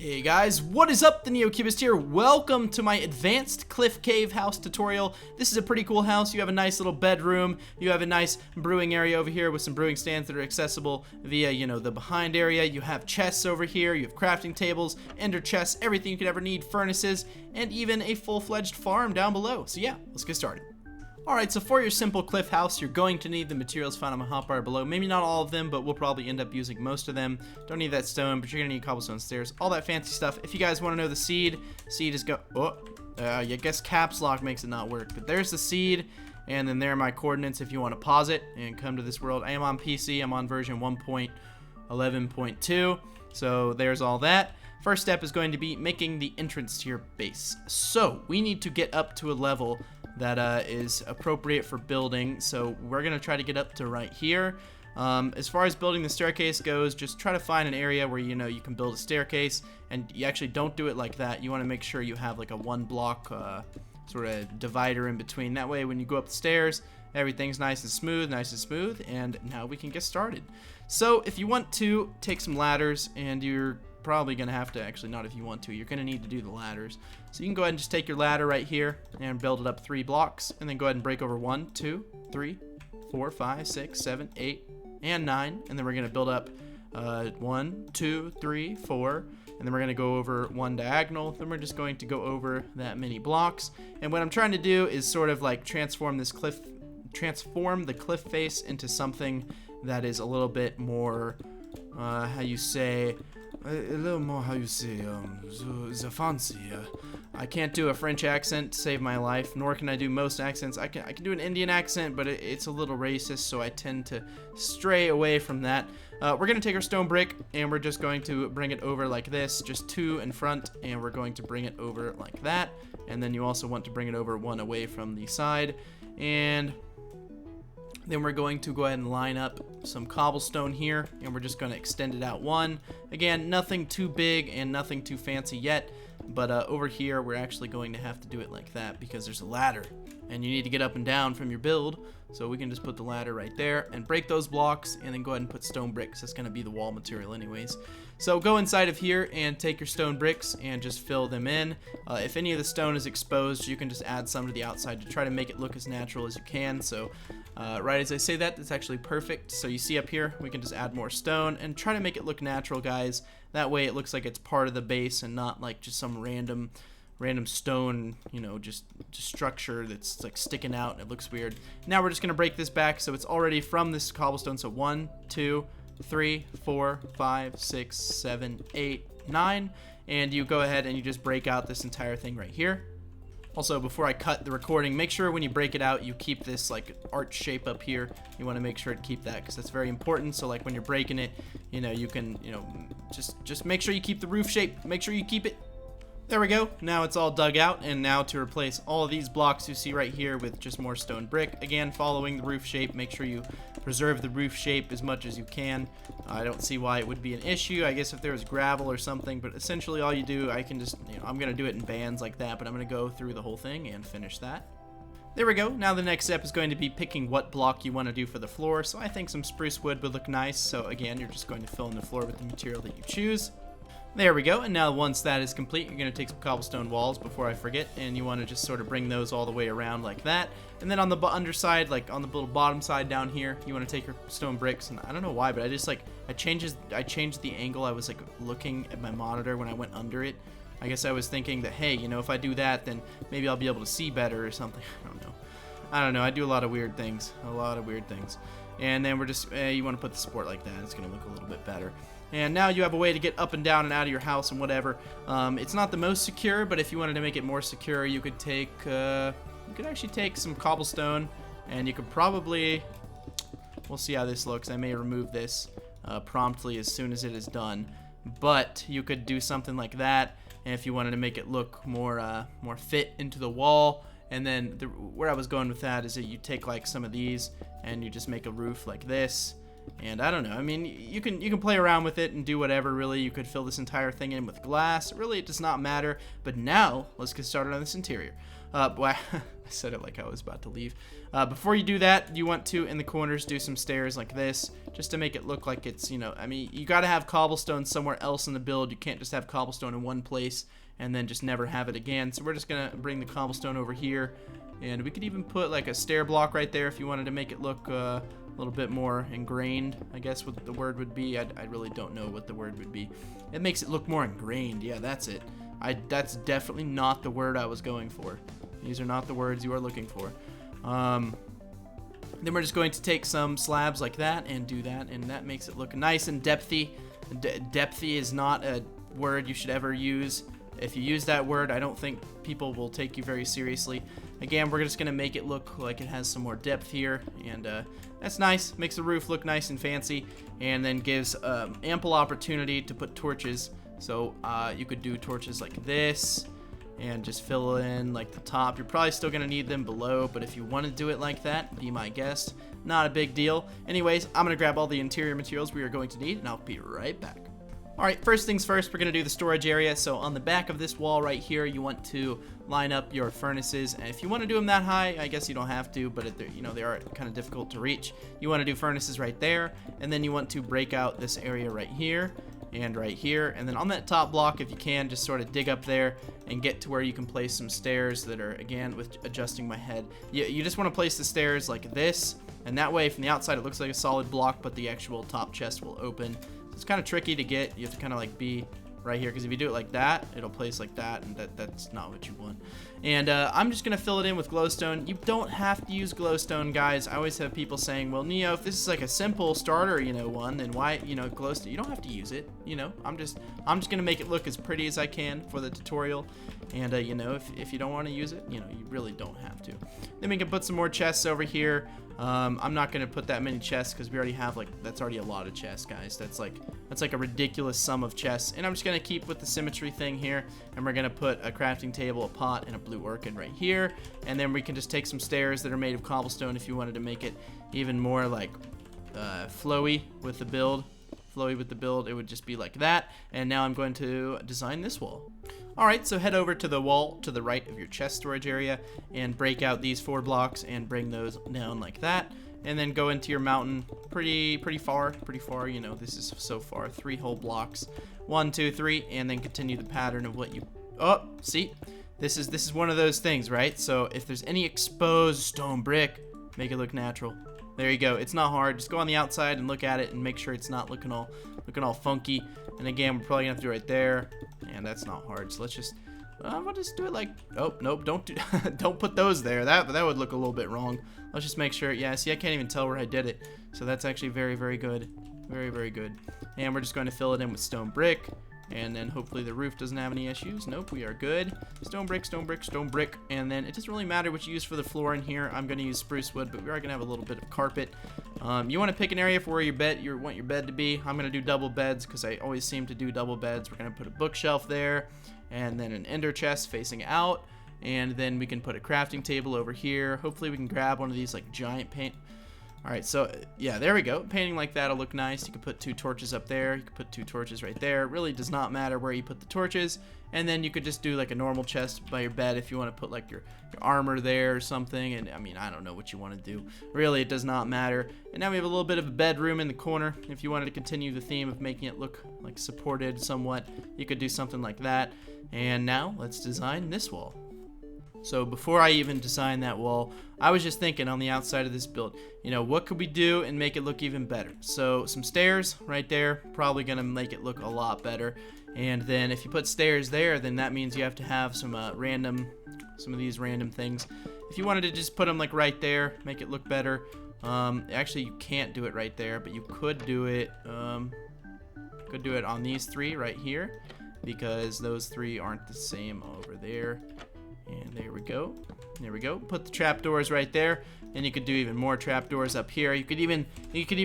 Hey guys, what is up? The NeoCubist here. Welcome to my advanced cliff cave house tutorial. This is a pretty cool house. You have a nice little bedroom. You have a nice brewing area over here with some brewing stands that are accessible via, the behind area. You have chests over here. You have crafting tables, ender chests, everything you could ever need, furnaces, and even a full-fledged farm down below. So yeah, let's get started. Alright, so for your simple cliff house, you're going to need the materials found on my hotbar below. Maybe not all of them, but we'll probably end up using most of them. Don't need that stone, but you're going to need cobblestone stairs. All that fancy stuff. If you guys want to know the seed is I guess caps lock makes it not work. But there's the seed, and then there are my coordinates if you want to pause it and come to this world. I am on PC. I'm on version 1.11.2, so there's all that. First step is going to be making the entrance to your base. So we need to get up to a level that is appropriate for building, so we're gonna try to get up to right here. As far as building the staircase goes, just try to find an area where you can build a staircase, and you actually don't do it like that. You want to make sure you have like a one block sort of divider in between. That way when you go up the stairs, everything's nice and smooth, and now we can get started. So if you want to take some ladders, and you're probably gonna have to, actually not if you want to, you're gonna need to do the ladders. So you can go ahead and just take your ladder right here and build it up 3 blocks, and then go ahead and break over 1, 2, 3, 4, 5, 6, 7, 8, and 9, and then we're gonna build up 1, 2, 3, 4, and then we're gonna go over 1 diagonal. Then we're just going to go over that many blocks, and what I'm trying to do is sort of like transform the cliff face into something that is a little bit more fancy. I can't do a French accent to save my life, nor can I do most accents. I can do an Indian accent, but it's a little racist, so I tend to stray away from that. We're going to take our stone brick, and we're just going to bring it over like this, just 2 in front, and we're going to bring it over like that. And then you also want to bring it over 1 away from the side, and then we're going to go ahead and line up some cobblestone here, and we're just going to extend it out 1. Again, nothing too big and nothing too fancy yet, but over here we're actually going to have to do it like that because there's a ladder, and you need to get up and down from your build. So we can just put the ladder right there and break those blocks, and then go ahead and put stone bricks. That's going to be the wall material anyways. So go inside of here and take your stone bricks and just fill them in. If any of the stone is exposed, you can just add some to the outside to try to make it look as natural as you can. So right as I say that, that's actually perfect. So you see up here, we can just add more stone and try to make it look natural, guys. That way it looks like it's part of the base and not like just some random stone, just structure that's like sticking out and it looks weird. Now we're just gonna break this back so it's already from this cobblestone. So 1, 2, 3, 4, 5, 6, 7, 8, 9, and you go ahead and you just break out this entire thing right here. Also, before I cut the recording, make sure when you break it out, you keep this like arch shape up here. You want to make sure to keep that because that's very important. So like when you're breaking it, you can, just make sure you keep the roof shape. Make sure you keep it. There we go. Now it's all dug out, and now to replace all of these blocks you see right here with just more stone brick. Again, following the roof shape, make sure you preserve the roof shape as much as you can. I don't see why it would be an issue. I guess if there was gravel or something, but essentially all you do, I can just, I'm going to do it in bands like that, but I'm going to go through the whole thing and finish that. There we go. Now the next step is going to be picking what block you want to do for the floor. So I think some spruce wood would look nice. So again, you're just going to fill in the floor with the material that you choose. There we go, and now once that is complete, you're going to take some cobblestone walls before I forget, and you want to just sort of bring those all the way around like that. And then on the underside, like on the little bottom side down here, you want to take your stone bricks, and I don't know why, but I just like, I changed the angle. I was like looking at my monitor when I went under it. I guess I was thinking that, hey, if I do that, then maybe I'll be able to see better or something. I don't know. I do a lot of weird things. And then we're just, you want to put the support like that. It's going to look a little bit better. And now you have a way to get up and down and out of your house and whatever. It's not the most secure, but if you wanted to make it more secure, you could take, actually take some cobblestone, and you could probably, we'll see how this looks. I may remove this promptly as soon as it is done, but you could do something like that. And if you wanted to make it look more fit into the wall, and then where I was going with that is that you take like some of these and you just make a roof like this. And I don't know. I mean, you can play around with it and do whatever, really. You could fill this entire thing in with glass. Really, it does not matter. But now, let's get started on this interior. Boy, I said it like I was about to leave. Before you do that, you want to, in the corners, do some stairs like this, just to make it look like it's, you know, I mean, you got to have cobblestone somewhere else in the build. You can't just have cobblestone in one place and then just never have it again. So we're just going to bring the cobblestone over here. And we could even put like a stair block right there if you wanted to make it look a little bit more ingrained, I guess what the word would be. I really don't know what the word would be. It makes it look more ingrained. Yeah, that's it. That's definitely not the word I was going for. These are not the words you are looking for. Then we're just going to take some slabs like that and do that, and that makes it look nice and depthy. Depthy is not a word you should ever use. If you use that word, I don't think people will take you very seriously. Again, we're just going to make it look like it has some more depth here, and that's nice. Makes the roof look nice and fancy, and then gives ample opportunity to put torches. So you could do torches like this, and just fill in like the top. You're probably still going to need them below, but if you want to do it like that, be my guest. Not a big deal. Anyways, I'm going to grab all the interior materials we are going to need, and I'll be right back. Alright, first things first, we're going to do the storage area. So on the back of this wall right here, you want to line up your furnaces. And if you want to do them that high, I guess you don't have to, but you know, they are kind of difficult to reach. You want to do furnaces right there, and then you want to break out this area right here and right here. And then on that top block, if you can, just sort of dig up there and get to where you can place some stairs that are, again, with adjusting my head. You just want to place the stairs like this, and that way from the outside it looks like a solid block, but the actual top chest will open. It's kind of tricky to get. You have to kind of like be right here, because if you do it like that, it'll place like that, and that's not what you want. And I'm just gonna fill it in with glowstone. You don't have to use glowstone, guys. I always have people saying, well, Neo, if this is like a simple starter, you know, one, then why, you know, glowstone? You don't have to use it, you know. I'm just gonna make it look as pretty as I can for the tutorial. And you know, if you don't want to use it, you know, you really don't have to. Then we can put some more chests over here. I'm not gonna put that many chests because we already have, like, that's already a lot of chests, guys. That's like a ridiculous sum of chests. And I'm just gonna keep with the symmetry thing here, and we're gonna put a crafting table, a pot, and a blue orchid right here. And then we can just take some stairs that are made of cobblestone if you wanted to make it even more like flowy with the build. It would just be like that. And now I'm going to design this wall. Alright, so head over to the wall to the right of your chest storage area and break out these 4 blocks and bring those down like that. And then go into your mountain pretty far, you know, this is so far, 3 whole blocks. 1, 2, 3, and then continue the pattern of what you, oh, see? This is one of those things, right? So if there's any exposed stone brick, make it look natural. There you go. It's not hard. Just go on the outside and look at it and make sure it's not looking all funky. And again, we're probably gonna have to do it right there, and that's not hard. So let's just, we'll just do it like, oh nope, don't put those there. That would look a little bit wrong. Let's just make sure. Yeah, see, I can't even tell where I did it. So that's actually very good, very good. And we're just going to fill it in with stone brick. And then hopefully the roof doesn't have any issues. Nope, we are good. Stone brick, stone brick, stone brick. And then it doesn't really matter what you use for the floor in here. I'm going to use spruce wood, but we are going to have a little bit of carpet. You want to pick an area for where you want your bed to be. I'm going to do double beds because I always seem to do double beds. We're going to put a bookshelf there, and then an ender chest facing out. And then we can put a crafting table over here. Hopefully we can grab one of these like giant paint. Alright, so yeah, there we go. Painting like that'll look nice. You can put 2 torches up there. You can put 2 torches right there. It really does not matter where you put the torches. And then you could just do like a normal chest by your bed if you want to put like your armor there or something. And I mean, I don't know what you want to do. Really, it does not matter. And now we have a little bit of a bedroom in the corner. If you wanted to continue the theme of making it look like supported somewhat, you could do something like that. And now let's design this wall. So before I even designed that wall, I was just thinking on the outside of this build, you know, what could we do and make it look even better? So some stairs right there, probably gonna make it look a lot better. And then if you put stairs there, then that means you have to have some some of these random things. If you wanted to just put them like right there, make it look better. Actually, you can't do it right there, but you could do it. Could do it on these 3 right here, because those 3 aren't the same over there. And there we go. There we go. Put the trapdoors right there, and you could do even more trapdoors up here. You could even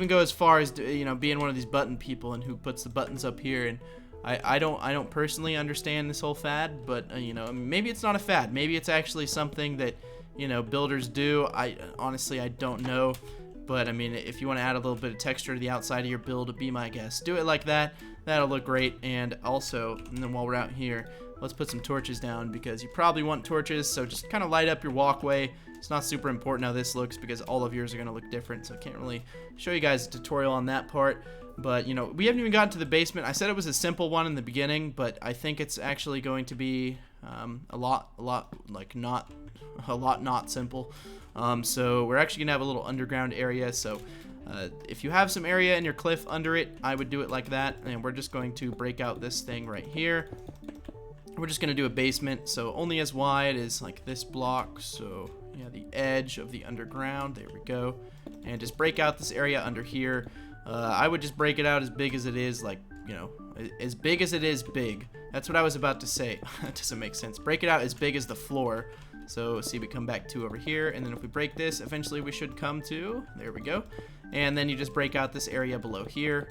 go as far as, you know, being one of these button people and who puts the buttons up here. And I don't personally understand this whole fad, but you know, maybe it's not a fad. Maybe it's actually something that, you know, builders do. Honestly, I don't know. But I mean, if you want to add a little bit of texture to the outside of your build, be my guest. Do it like that. That'll look great. And also, and then while we're out here, let's put some torches down because you probably want torches. So just kind of light up your walkway. It's not super important how this looks because all of yours are going to look different. So I can't really show you guys a tutorial on that part. But, you know, we haven't even gotten to the basement. I said it was a simple one in the beginning, but I think it's actually going to be a lot not simple. So we're actually going to have a little underground area. So if you have some area in your cliff under it, I would do it like that. And we're just going to break out this thing right here. We're just going to do a basement. So only as wide as like this block. So yeah, the edge of the underground. There we go. And just break out this area under here. I would just break it out as big as it is, like, you know, as big as it is big. That's what I was about to say. That doesn't make sense. Break it out as big as the floor. So see, we come back to over here, and then if we break this, eventually we should come to, there we go. And then you just break out this area below here.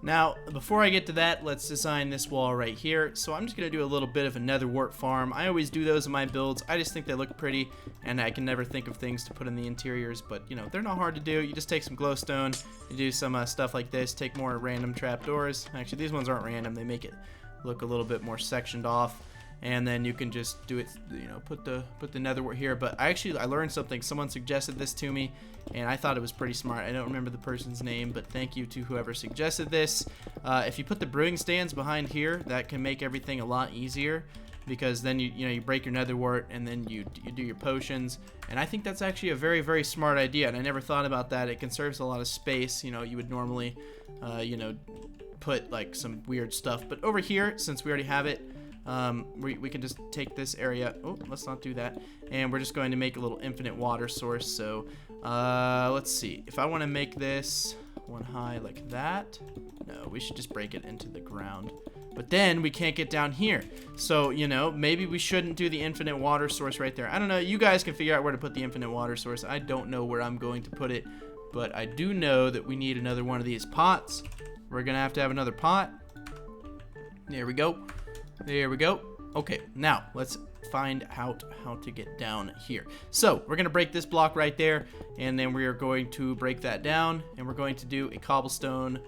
Now, before I get to that, let's design this wall right here. So I'm just going to do a little bit of a nether wart farm. I always do those in my builds. I just think they look pretty, and I can never think of things to put in the interiors. But, you know, they're not hard to do. You just take some glowstone, you do some stuff like this, take more random trapdoors. Actually, these ones aren't random. They make it look a little bit more sectioned off. And then you can just do it, you know, put the nether wart here. But I learned something. Someone suggested this to me, and I thought it was pretty smart. I don't remember the person's name, but thank you to whoever suggested this. If you put the brewing stands behind here, that can make everything a lot easier, because then you break your nether wart and then you do your potions. And I think that's actually a very, very smart idea, and I never thought about that. It conserves a lot of space. You know, you would normally put like some weird stuff, but over here, since we already have it, we can just take this area. Oh, let's not do that. And we're just going to make a little infinite water source. So let's see, if I want to make this one high like that, no, we should just break it into the ground. But then we can't get down here. So, you know, maybe we shouldn't do the infinite water source right there. I don't know. You guys can figure out where to put the infinite water source. I don't know where I'm going to put it, but I do know that we need another one of these pots. We're going to have another pot. There we go. There we go. Okay, now let's find out how to get down here. So we're going to break this block right there, and then we are going to break that down, and we're going to do a cobblestone,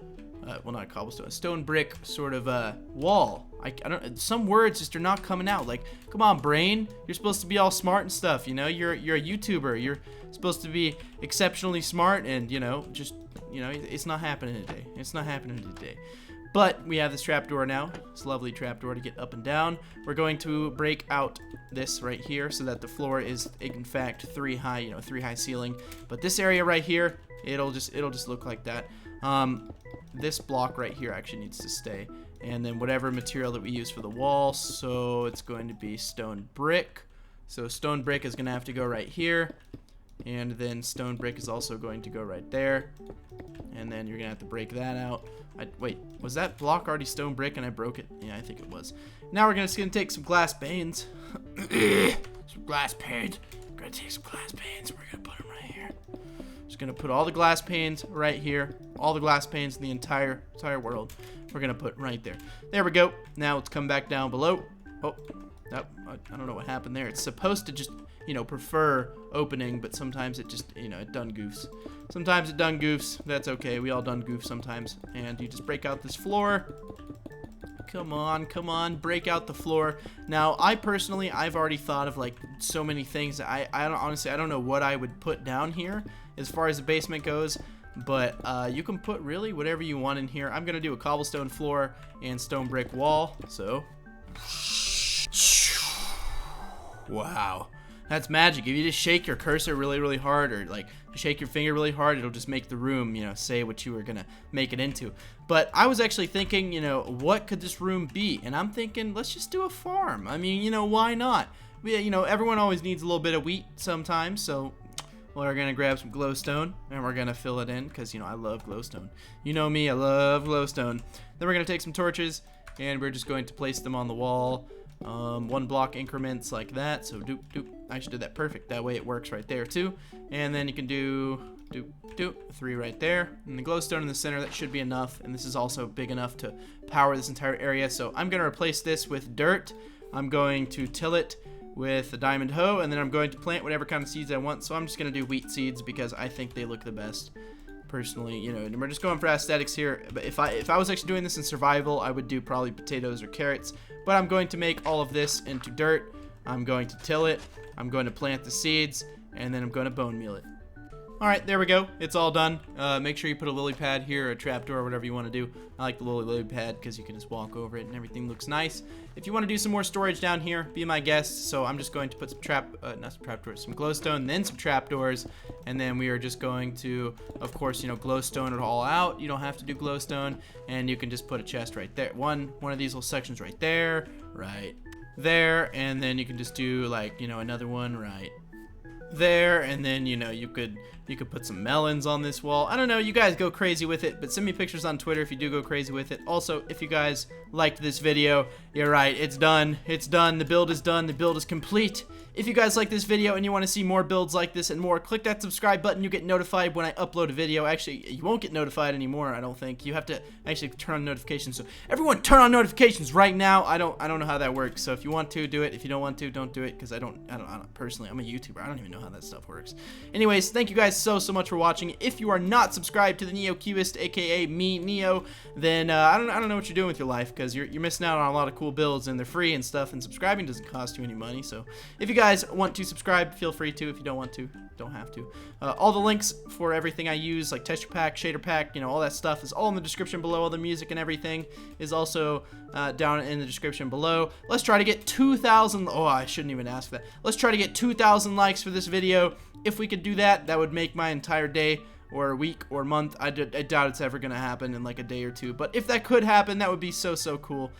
well, not a cobblestone, a stone brick sort of wall. I don't, some words just are not coming out. Like, come on, brain. You're supposed to be all smart and stuff, you know? You're a YouTuber. You're supposed to be exceptionally smart, and, you know, just, you know, it's not happening today. It's not happening today. But we have this trapdoor now, this lovely trapdoor to get up and down. We're going to break out this right here so that the floor is in fact 3 high, you know, 3 high ceiling. But this area right here, it'll just look like that. This block right here actually needs to stay. And then whatever material that we use for the wall, so it's going to be stone brick. So stone brick is going to have to go right here. And then stone brick is also going to go right there. And then you're going to have to break that out. Wait, was that block already stone brick and I broke it? Yeah, I think it was. Now we're just going to take some glass panes. Some glass panes. We're going to take some glass panes. We're going to put them right here. Just going to put all the glass panes right here. All the glass panes in the entire world. We're going to put right there. There we go. Now let's come back down below. Oh, I don't know what happened there. It's supposed to just, you know, prefer opening, but sometimes it just, you know, it done goofs. Sometimes it done goofs. That's okay. We all done goofs sometimes. And you just break out this floor. Come on, break out the floor. Now, I've already thought of like so many things. I don't know what I would put down here as far as the basement goes. But you can put really whatever you want in here. I'm gonna do a cobblestone floor and stone brick wall. So, wow. That's magic. If you just shake your cursor really, really hard, or like shake your finger really hard, it'll just make the room, you know, say what you were gonna make it into. But I was actually thinking, you know, what could this room be? And I'm thinking, let's just do a farm. I mean, you know, why not? You know, everyone always needs a little bit of wheat sometimes, so we're gonna grab some glowstone and we're gonna fill it in, because, you know, I love glowstone. You know me, I love glowstone. Then we're gonna take some torches and we're just going to place them on the wall. 1 block increments like that. So doop doop. I should do that perfect. That way it works right there too. And then you can do doop doop 3 right there. And the glowstone in the center, that should be enough. And this is also big enough to power this entire area. So I'm gonna replace this with dirt. I'm going to till it with a diamond hoe, and then I'm going to plant whatever kind of seeds I want. So I'm just going to do wheat seeds because I think they look the best. Personally, you know, and we're just going for aesthetics here. But if I was actually doing this in survival, I would do probably potatoes or carrots. But I'm going to make all of this into dirt. I'm going to till it. I'm going to plant the seeds, and then I'm going to bone meal it. All right, there we go. It's all done. Make sure you put a lily pad here, or a trapdoor, or whatever you want to do. I like the lily pad because you can just walk over it and everything looks nice. If you want to do some more storage down here, be my guest. So I'm just going to put some some glowstone, then some trapdoors, and then we are just going to, of course, you know, glowstone it all out. You don't have to do glowstone, and you can just put a chest right there. One of these little sections right there, and then you can just do like, you know, another one right there, and then, you know, you could put some melons on this wall. I don't know, you guys go crazy with it, but send me pictures on Twitter if you do go crazy with it. Also, if you guys liked this video, you're right, it's done. The build is done. The build is complete. If you guys like this video and you want to see more builds like this and more, click that subscribe button. You get notified when I upload a video. Actually, you won't get notified anymore, I don't think. You have to actually turn on notifications. So everyone turn on notifications right now. I don't know how that works. So if you want to, do it. If you don't want to, don't do it, because I don't personally, I'm a YouTuber. I don't even know how that stuff works. Anyways, thank you guys so much for watching. If you are not subscribed to the NeoCubist, aka me, Neo, then I don't know what you're doing with your life, because you're missing out on a lot of cool builds, and they're free and stuff, and subscribing doesn't cost you any money. So if you guys want to subscribe, feel free to. If you don't want to, don't have to. All the links for everything I use, like texture pack, shader pack, you know, all that stuff is all in the description below. All the music and everything is also down in the description below. Let's try to get 2,000. Oh, I shouldn't even ask that. Let's try to get 2,000 likes for this video. If we could do that, that would make my entire day, or a week, or month. I doubt it's ever gonna happen in like a day or two, but if that could happen, that would be so cool.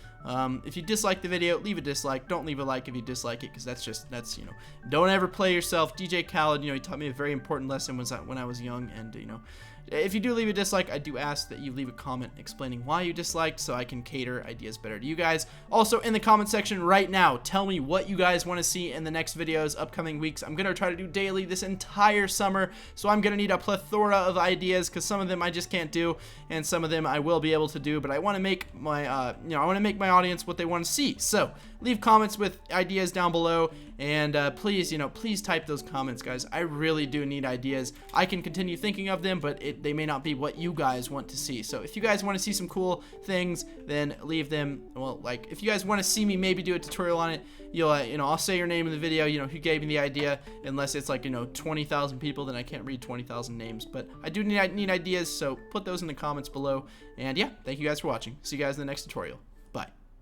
If you dislike the video, leave a dislike. Don't leave a like if you dislike it, because that's you know, don't ever play yourself. DJ Khaled, you know, he taught me a very important lesson when I was young, and you know, if you do leave a dislike, I do ask that you leave a comment explaining why you disliked, so I can cater ideas better to you guys. Also, in the comment section right now, tell me what you guys want to see in the next videos, upcoming weeks. I'm going to try to do daily this entire summer, so I'm going to need a plethora of ideas, because some of them I just can't do, and some of them I will be able to do, but I want to make my, I want to make my audience what they want to see. So, leave comments with ideas down below, and please, please type those comments, guys. I really do need ideas. I can continue thinking of them, but they may not be what you guys want to see. So if you guys want to see some cool things, then leave them. Well, like, if you guys want to see me maybe do a tutorial on it, you'll, I'll say your name in the video, who gave me the idea, unless it's like, 20,000 people, then I can't read 20,000 names. But I do need ideas, so put those in the comments below. And yeah, thank you guys for watching. See you guys in the next tutorial.